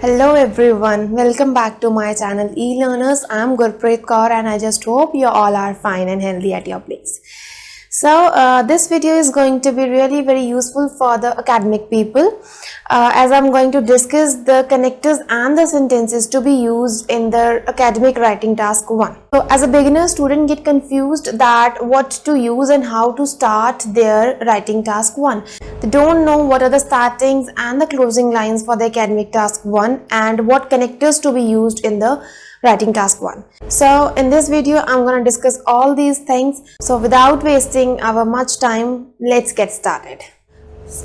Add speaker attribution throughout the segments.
Speaker 1: Hello everyone, welcome back to my channel eLearners. I'm Gurpreet Kaur and I just hope you all are fine and healthy at your place. So this video is going to be really very useful for the academic people as I'm going to discuss the connectors and the sentences to be used in the academic writing task 1. So as a beginner, student get confused that what to use and how to start their writing task 1. They don't know what are the startings and the closing lines for the academic task 1 and what connectors to be used in the writing task 1. So in this video I'm going to discuss all these things. So without wasting our much time, let's get started.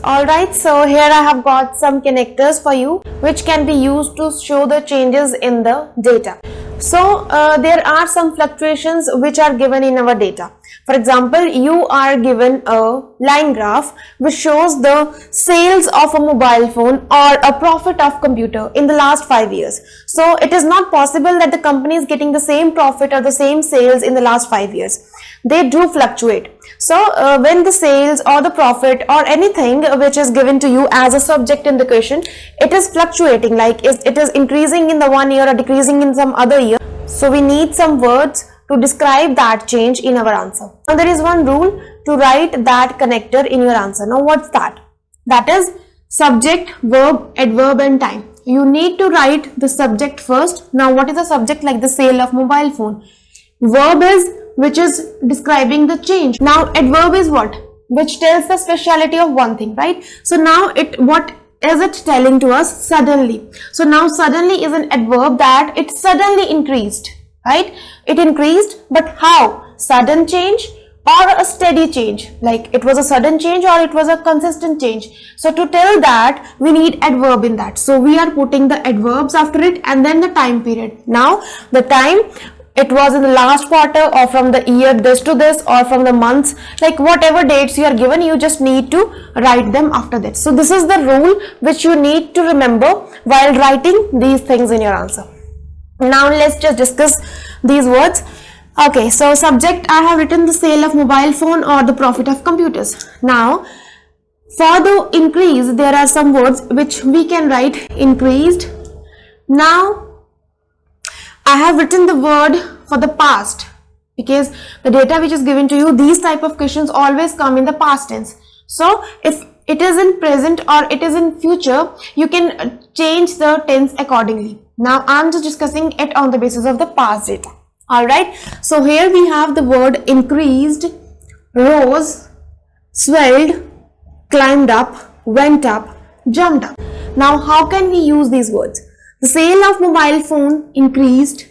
Speaker 1: Alright, so here I have got some connectors for you which can be used to show the changes in the data. So there are some fluctuations which are given in our data. For example, you are given a line graph which shows the sales of a mobile phone or a profit of computer in the last 5 years. So it is not possible that the company is getting the same profit or the same sales in the last 5 years. They do fluctuate. So when the sales or the profit or anything which is given to you as a subject in the question, it is fluctuating, like it is increasing in the 1 year or decreasing in some other year. So we need some words to describe that change in our answer. Now there is one rule to write that connector in your answer. Now what's that? That is subject, verb, adverb and time. You need to write the subject first. Now what is the subject? Like the sale of mobile phone. Verb is which is describing the change. Now adverb is what? Which tells the speciality of one thing, right? So now what is it telling to us? Suddenly. So now suddenly is an adverb that it suddenly increased, right? It increased, but how? Sudden change or a steady change? Like it was a sudden change or it was a consistent change. So to tell that, we need adverb in that. So we are putting the adverbs after it and then the time period. Now the time, it was in the last quarter or from the year this to this or from the months, like whatever dates you are given, you just need to write them after that. So this is the rule which you need to remember while writing these things in your answer. Now let's just discuss these words. Okay, so subject, I have written the sale of mobile phone or the profit of computers. Now for the increase, there are some words which we can write increased. Now I have written the word for the past because the data which is given to you, these type of questions always come in the past tense. So if it is in present or it is in future, you can change the tense accordingly. Now I am just discussing it on the basis of the past data. Alright, so here we have the word increased, rose, swelled, climbed up, went up, jumped up. Now how can we use these words? The sale of mobile phone increased,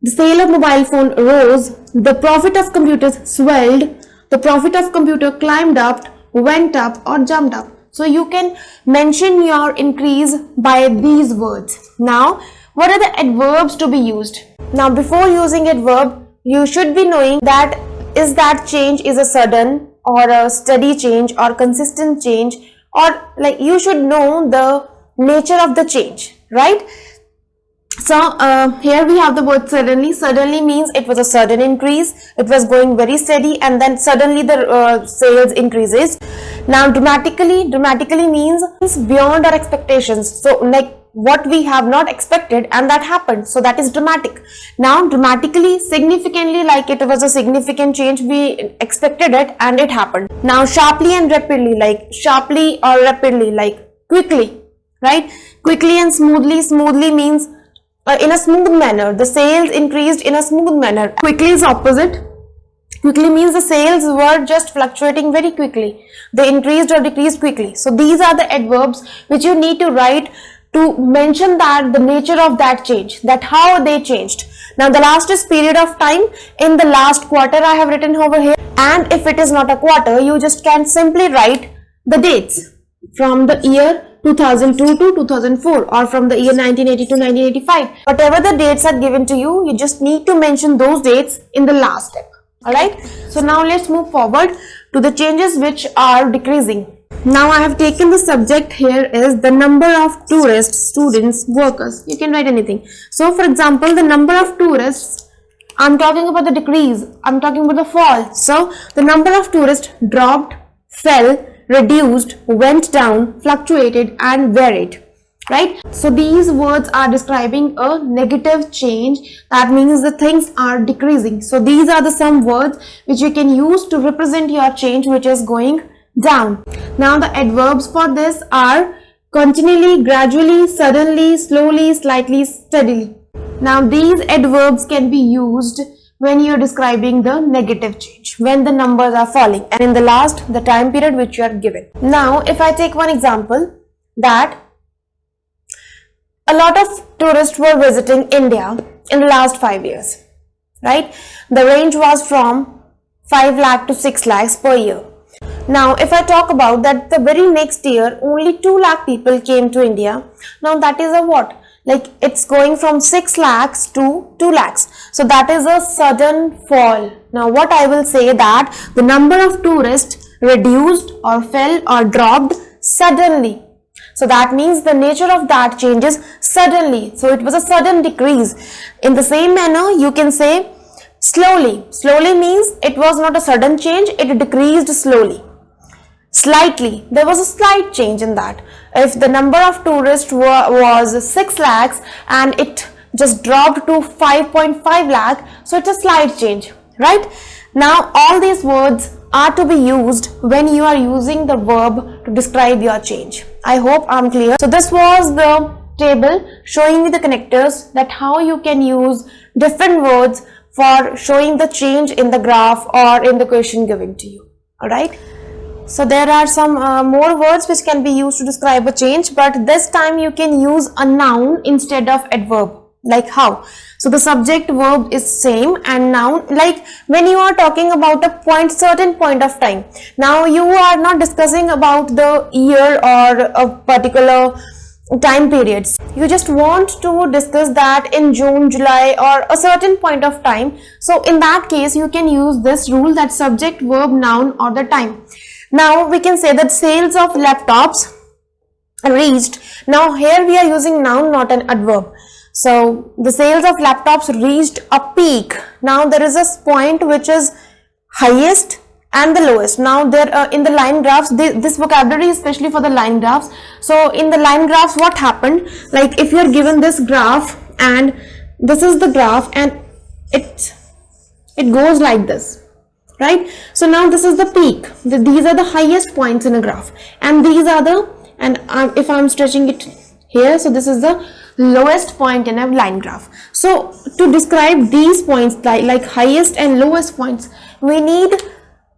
Speaker 1: the sale of mobile phone rose, the profit of computers swelled, the profit of computer climbed up, went up or jumped up. So you can mention your increase by these words. Now what are the adverbs to be used? Now before using adverb, you should be knowing that is that change is a sudden or a steady change or consistent change, or like you should know the nature of the change, right? So here we have the word suddenly. Suddenly means it was a sudden increase, it was going very steady and then suddenly the sales increases. Now dramatically means beyond our expectations, so like what we have not expected and that happened, so that is dramatic. Now dramatically, significantly, like it was a significant change, we expected it and it happened. Now sharply and rapidly, like sharply or rapidly, like quickly, right? Quickly and smoothly. Smoothly means in a smooth manner, the sales increased in a smooth manner. Quickly is opposite. Quickly means the sales were just fluctuating very quickly, they increased or decreased quickly. So these are the adverbs which you need to write to mention that the nature of that change, that how they changed. Now the last is period of time. In the last quarter I have written over here, and if it is not a quarter, you just can simply write the dates from the year 2002 to 2004 or from the year 1980 to 1985. Whatever the dates are given to you, you just need to mention those dates in the last step. Alright, so now let's move forward to the changes which are decreasing. Now I have taken the subject here is the number of tourists, students, workers. You can write anything. So for example, the number of tourists, I'm talking about the decrease, I'm talking about the fall. So the number of tourists dropped, fell, reduced, went down, fluctuated and varied. right? So these words are describing a negative change. That means the things are decreasing. So these are the some words which you can use to represent your change which is going down. Now the adverbs for this are continually, gradually, suddenly, slowly, slightly, steadily. Now these adverbs can be used when you are describing the negative change, when the numbers are falling, and in the last, the time period which you are given. Now if I take one example, that a lot of tourists were visiting India in the last 5 years, right? The range was from 5 lakh to 6 lakhs per year. Now if I talk about that the very next year only 2 lakh people came to India, now that is a what? Like it's going from 6 lakhs to 2 lakhs. So that is a sudden fall. Now what I will say that the number of tourists reduced or fell or dropped suddenly. So that means the nature of that changes suddenly. So it was a sudden decrease. In the same manner, you can say slowly. Slowly means it was not a sudden change, it decreased slowly. Slightly, there was a slight change in that. If the number of tourists was 6 lakhs and it just dropped to 5.5 lakh, so it's a slight change, right? Now all these words are to be used when you are using the verb to describe your change. I hope I'm clear. So this was the table showing you the connectors, that how you can use different words for showing the change in the graph or in the question given to you. Alright. So there are some more words which can be used to describe a change, but this time you can use a noun instead of adverb. Like how? So the subject verb is same and noun, like when you are talking about a certain point of time. Now you are not discussing about the year or a particular time periods. You just want to discuss that in June, July or a certain point of time. So in that case you can use this rule, that subject, verb, noun or the time. Now we can say that sales of laptops reached. Now here we are using noun, not an adverb. So the sales of laptops reached a peak. Now there is a point which is highest and the lowest. Now there in the line graphs, this vocabulary is especially for the line graphs. So in the line graphs, what happened? Like if you are given this graph and this is the graph and it goes like this, right? So now this is the peak. These are the highest points in a graph, and these are the, and if I'm stretching it here, so this is the lowest point in a line graph. So to describe these points like highest and lowest points, we need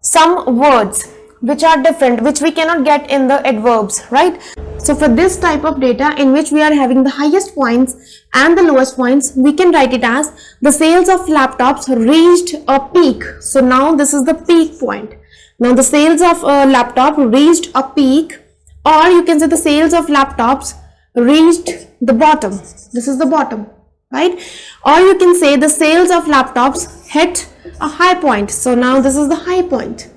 Speaker 1: some words which are different, which we cannot get in the adverbs, right? So for this type of data in which we are having the highest points and the lowest points, we can write it as the sales of laptops reached a peak. So now this is the peak point. Now the sales of a laptop reached a peak, or you can say the sales of laptops reached the bottom. This is the bottom, right? Or you can say the sales of laptops hit a high point. So now this is the high point.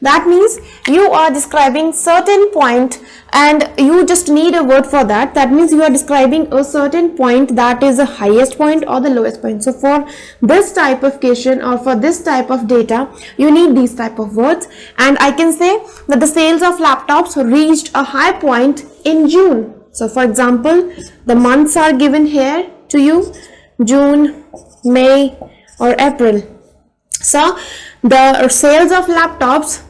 Speaker 1: That means you are describing certain point and you just need a word for that. That means you are describing a certain point that is the highest point or the lowest point. So for this type of question or for this type of data, you need these type of words. And I can say that the sales of laptops reached a high point in June. So for example, the months are given here to you: June, May or April. So the sales of laptops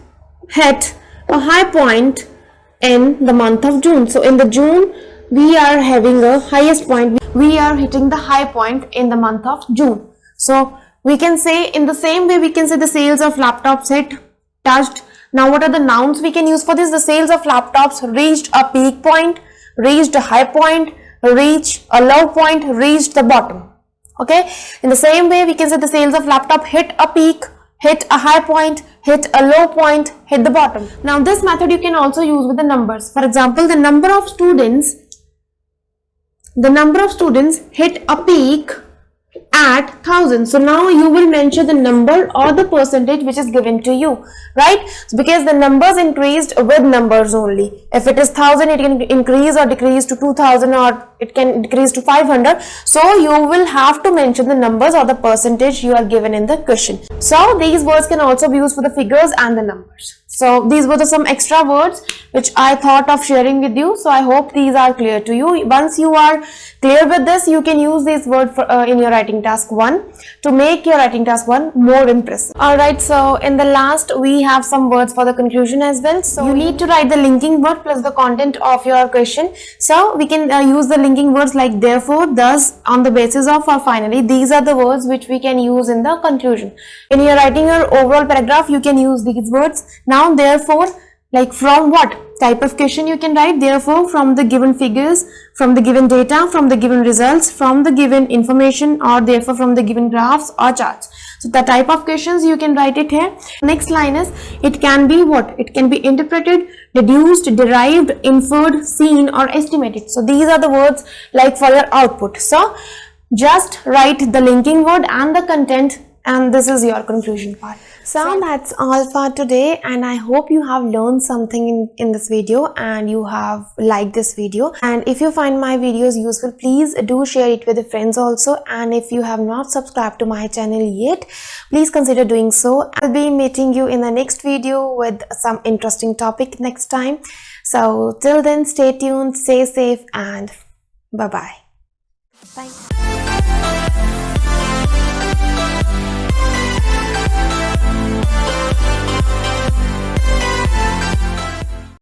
Speaker 1: hit a high point in the month of June. So in the June, we are having a highest point. We are hitting the high point in the month of June. So we can say in the same way, we can say the sales of laptops touched. Now what are the nouns we can use for this? The sales of laptops reached a peak point, reached a high point, reached a low point, reached the bottom. Okay. In the same way, we can say the sales of laptop hit a peak, hit a high point, hit a low point, hit the bottom. Now this method you can also use with the numbers. For example, the number of students hit a peak at 1000. So now you will mention the number or the percentage which is given to you, right? So because the numbers increased with numbers only. If it is 1000, it can increase or decrease to 2000, or it can decrease to 500. So you will have to mention the numbers or the percentage you are given in the question. So these words can also be used for the figures and the numbers. So these were some extra words which I thought of sharing with you. So I hope these are clear to you. Once you are clear with this, you can use this word in your writing task 1 to make your writing task 1 more impressive. Alright, so in the last we have some words for the conclusion as well. So you need to write the linking word plus the content of your question. So we can use the linking words like therefore, thus, on the basis of, or finally. These are the words which we can use in the conclusion. When you are writing your overall paragraph, you can use these words. Now therefore, like from what type of question you can write? Therefore, from the given figures, from the given data, from the given results, from the given information, or therefore from the given graphs or charts. So the type of questions you can write it here. Next line is, it can be what? It can be interpreted, deduced, derived, inferred, seen, or estimated. So these are the words like for your output. So just write the linking word and the content, and this is your conclusion part. So that's all for today, and I hope you have learned something in this video and you have liked this video. And if you find my videos useful, please do share it with your friends also. And if you have not subscribed to my channel yet, please consider doing so. I'll be meeting you in the next video with some interesting topic next time. So till then, stay tuned, stay safe, and bye-bye. Thanks.